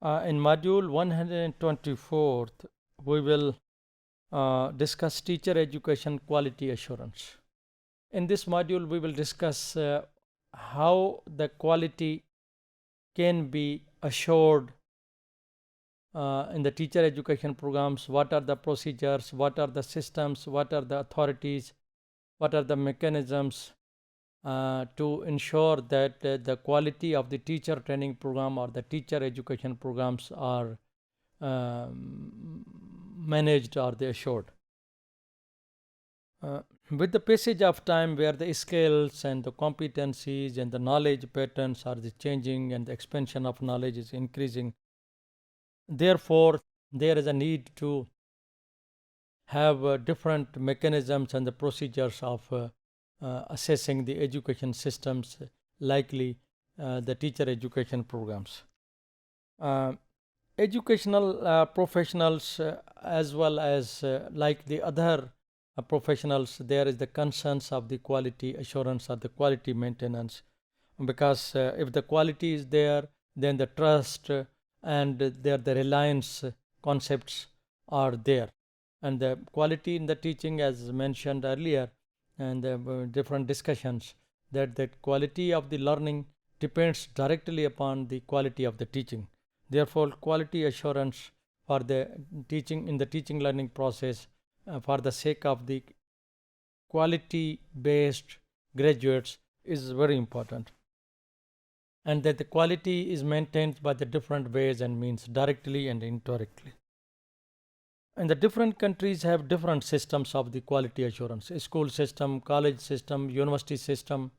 In module 124, we will discuss teacher education quality assurance. In this module, we will discuss how the quality can be assured in the teacher education programs, what are the procedures, what are the systems, what are the authorities, what are the mechanisms to ensure that the quality of the teacher training program or the teacher education programs are managed or they assured. With the passage of time, where the skills and the competencies and the knowledge patterns are changing and the expansion of knowledge is increasing, therefore there is a need to have different mechanisms and the procedures of assessing the education systems, likely the teacher education programs. Educational professionals as well as like the other professionals, there is the concerns of the quality assurance or the quality maintenance, because if the quality is there, then the trust and the reliance concepts are there, and the quality in the teaching, as mentioned earlier, and the different discussions, that the quality of the learning depends directly upon the quality of the teaching. Therefore, quality assurance for the teaching in the teaching learning process for the sake of the quality based graduates is very important, and that the quality is maintained by the different ways and means, directly and indirectly. And the different countries have different systems of the quality assurance: school system, college system, university system,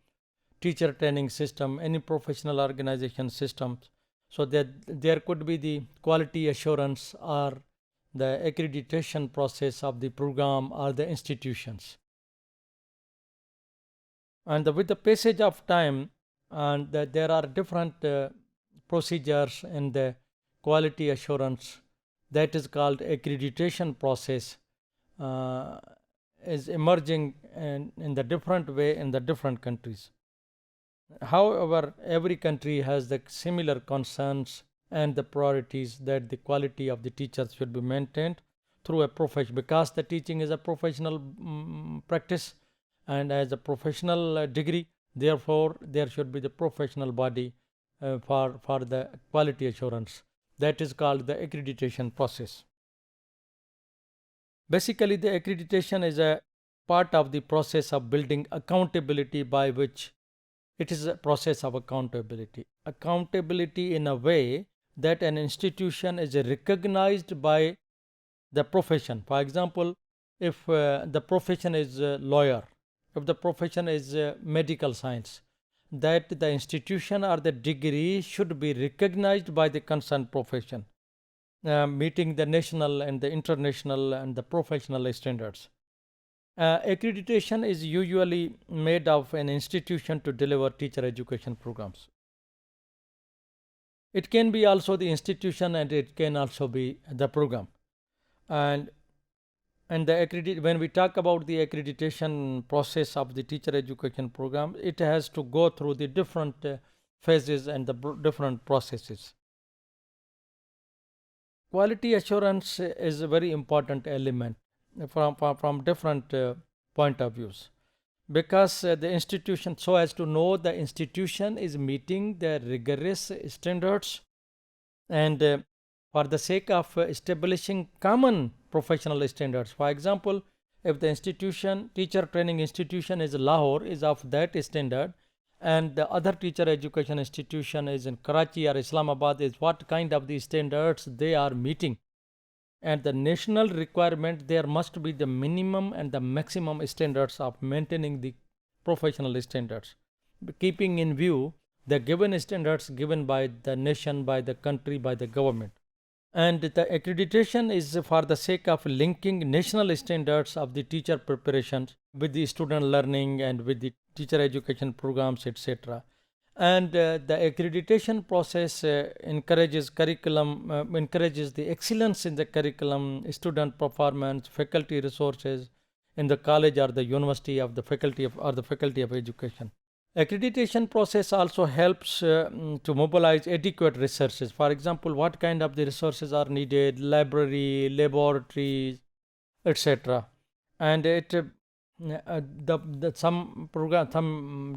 teacher training system, any professional organization system, so that there could be the quality assurance or the accreditation process of the program or the institutions. And with the passage of time, and there are different procedures in the quality assurance, that is called accreditation process, is emerging in the different way in the different countries. However, every country has the similar concerns and the priorities that the quality of the teachers should be maintained through a profession, because the teaching is a professional practice and as a professional degree. Therefore, there should be the professional body for the quality assurance. That is called the accreditation process. Basically, the accreditation is a part of the process of building accountability, by which it is a process of accountability in a way that an institution is recognized by the profession. For example, if the profession is lawyer, if the profession is medical science, that the institution or the degree should be recognized by the concerned profession, meeting the national and the international and the professional standards. Accreditation is usually made of an institution to deliver teacher education programs. It can be also the institution and it can also be the program. And when we talk about the accreditation process of the teacher education program, it has to go through the different phases and the different processes. Quality assurance is a very important element from different point of views, because the institution, so as to know the institution is meeting the rigorous standards, and for the sake of establishing common professional standards. For example, if the institution, teacher training institution is Lahore, is of that standard, and the other teacher education institution is in Karachi or Islamabad, is what kind of the standards they are meeting. And the national requirement, there must be the minimum and the maximum standards of maintaining the professional standards, keeping in view the given standards given by the nation, by the country, by the government. And the accreditation is for the sake of linking national standards of the teacher preparation with the student learning and with the teacher education programs, etc. And the accreditation process encourages the excellence in the curriculum, student performance, faculty resources in the college or the university of the faculty of education. Accreditation process also helps to mobilize adequate resources. For example, what kind of the resources are needed, library, laboratories, etc. And some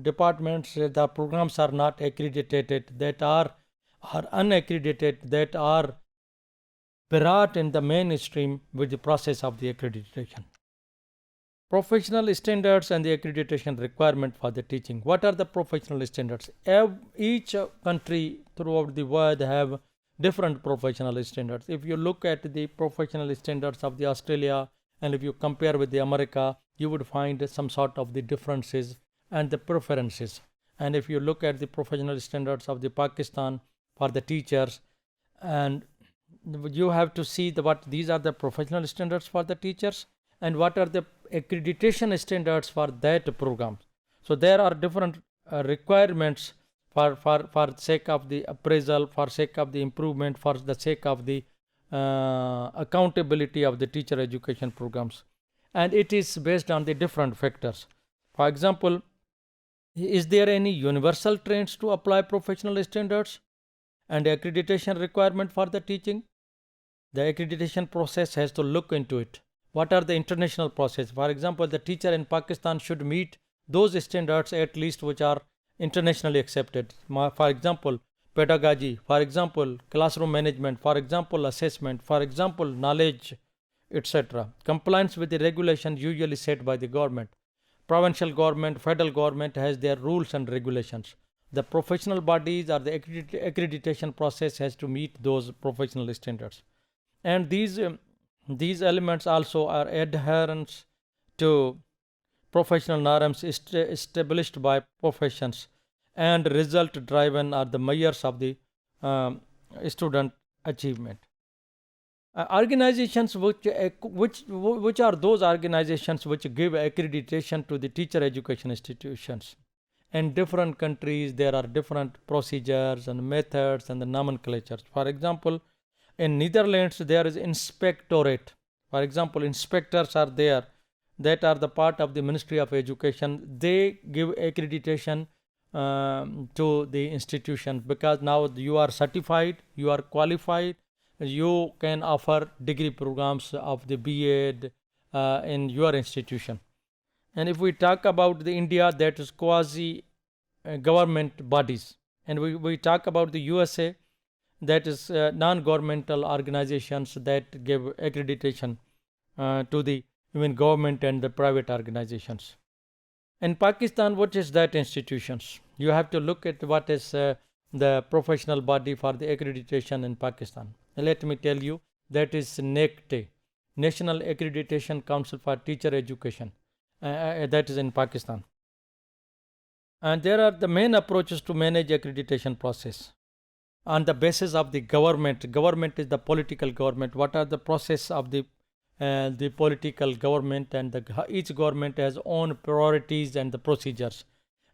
departments, the programs are not accredited, that are unaccredited, that are brought in the mainstream with the process of the accreditation. Professional standards and the accreditation requirement for the teaching. What are the professional standards? Each country throughout the world have different professional standards. If you look at the professional standards of the Australia and if you compare with the America, you would find some sort of the differences and the preferences. And if you look at the professional standards of the Pakistan for the teachers, and you have to see what these are the professional standards for the teachers and what are the accreditation standards for that program. So there are different requirements for sake of the appraisal, for sake of the improvement, for the sake of the accountability of the teacher education programs, and it is based on the different factors. For example, is there any universal trends to apply professional standards and accreditation requirement for the teaching? The accreditation process has to look into it. What are the international process? For example, the teacher in Pakistan should meet those standards at least which are internationally accepted. For example, pedagogy, for example, classroom management, for example, assessment, for example, knowledge, etc. Compliance with the regulations usually set by the government. Provincial government, federal government has their rules and regulations. The professional bodies or the accreditation process has to meet those professional standards. And these elements also are adherence to professional norms established by professions, and result driven are the measures of the student achievement. Organizations which are those organizations which give accreditation to the teacher education institutions. In different countries there are different procedures and methods and the nomenclatures. For example, in Netherlands there is inspectorate. For example, inspectors are there that are the part of the Ministry of Education. They give accreditation to the institution because now you are certified, you are qualified, you can offer degree programs of the B.Ed in your institution. And if we talk about the India, that is quasi government bodies, and we talk about the USA, that is non-governmental organizations that give accreditation to the even government and the private organizations. In Pakistan, what is that institutions? You have to look at what is the professional body for the accreditation in Pakistan. Let me tell you, that is NACTE, National Accreditation Council for Teacher Education. That is in Pakistan. And there are the main approaches to manage accreditation process. On the basis of the government is the political government. What are the process of the political government, and each government has own priorities and the procedures,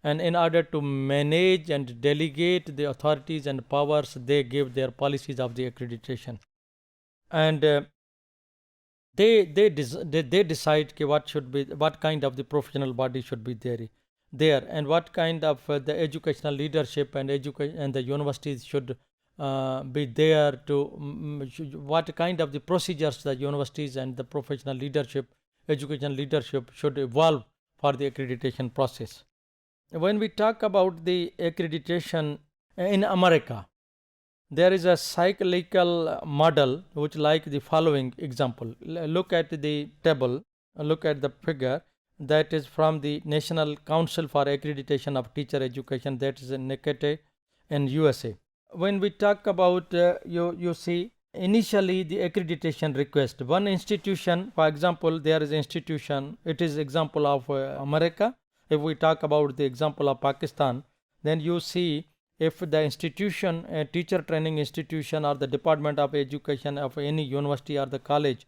and in order to manage and delegate the authorities and powers, they give their policies of the accreditation, and they decide what kind of the professional body should be there, and what kind of the educational leadership and the universities should be there to what kind of the procedures the universities and the professional leadership, education leadership should evolve for the accreditation process. When we talk about the accreditation in America, there is a cyclical model which like the following example. Look at the table, look at the figure. That is from the National Council for Accreditation of Teacher Education, that is in NACTE in USA. When we talk about, you see, initially the accreditation request, one institution, for example, there is institution, it is example of America. If we talk about the example of Pakistan, then you see if the institution, a teacher training institution or the Department of Education of any university or the college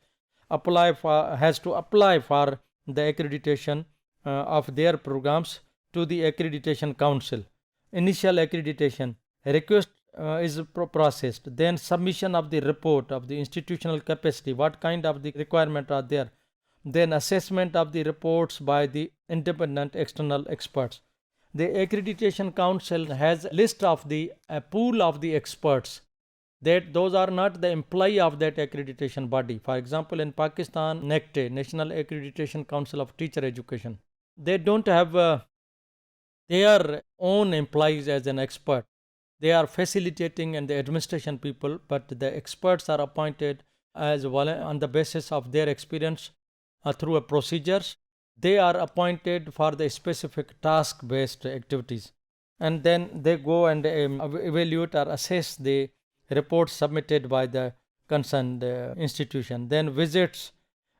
has to apply for the accreditation of their programs to the accreditation council. Initial accreditation request is processed, then submission of the report of the institutional capacity, what kind of the requirement are there, then assessment of the reports by the independent external experts, The Accreditation Council has a list of the pool of the experts, that those are not the employee of that accreditation body. For example, in Pakistan, NACTE, National Accreditation Council of Teacher Education, they don't have their own employees as an expert. They are facilitating and the administration people, but the experts are appointed as on the basis of their experience through a procedures. They are appointed for the specific task based activities, and then they go and evaluate or assess the reports submitted by the concerned institution, then visits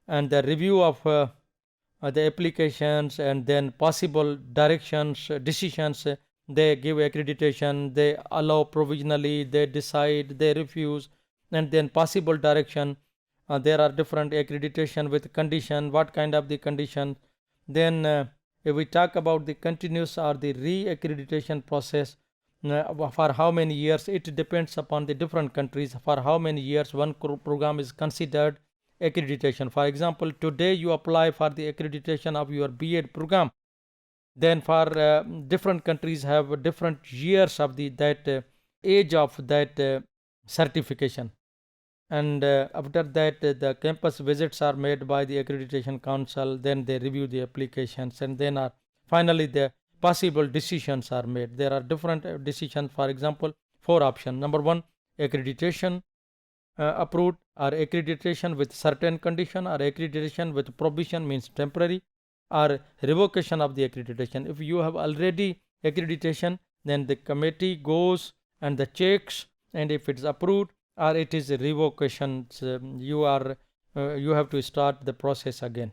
and the review of the applications, and then possible directions, decisions. They give accreditation, they allow provisionally, they decide, they refuse, and then possible direction. There are different accreditation with condition, what kind of the condition. Then if we talk about the continuous or the re-accreditation process, for how many years, it depends upon the different countries. For how many years one program is considered accreditation. For example, today you apply for the accreditation of your B.Ed program, then for different countries have different years of that age of that certification, and after that the campus visits are made by the accreditation council, then they review the applications, and then finally the possible decisions are made. There are different decisions. For example, 4 options. Number 1, accreditation approved, or accreditation with certain condition, or accreditation with provision, means temporary, or revocation of the accreditation. If you have already accreditation, then the committee goes and the checks, and if it's approved or it is revocation, you have to start the process again.